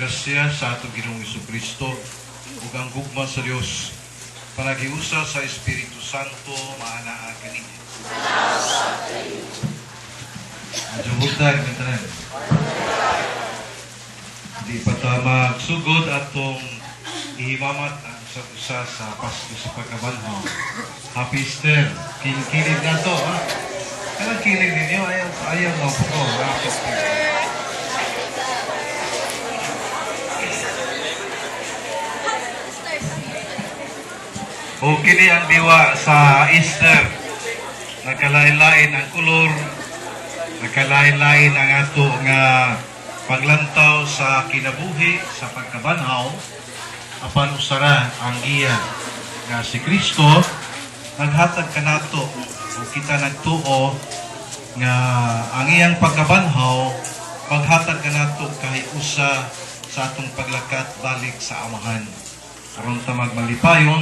grasya sa atong Ginoong Jesucristo ug ang gugma sa Dios panagiusa sa Espiritu Santo maanaa kini. Adyo buntag mintanan. Di pa ta magsugod atong ihimamat ang usa sa Pasko sa pagkabanhaw. Happy Easter. Kilig na to, ha? Kanang kilig ninyo, ayaw mo po ko. O kini ang diwa sa Easter. Nagkalain-lain ang kulor, nagkalain-lain ang ato nga paglantaw sa kinabuhi, sa pagkabanhaw, apan usara ang iya nga si Kristo naghatag kanato o kita nagtuo nga ang iyang pagkabanhaw paghatag kanato kahit usa sa atong paglakat balik sa Amahan aron ta magmalipayon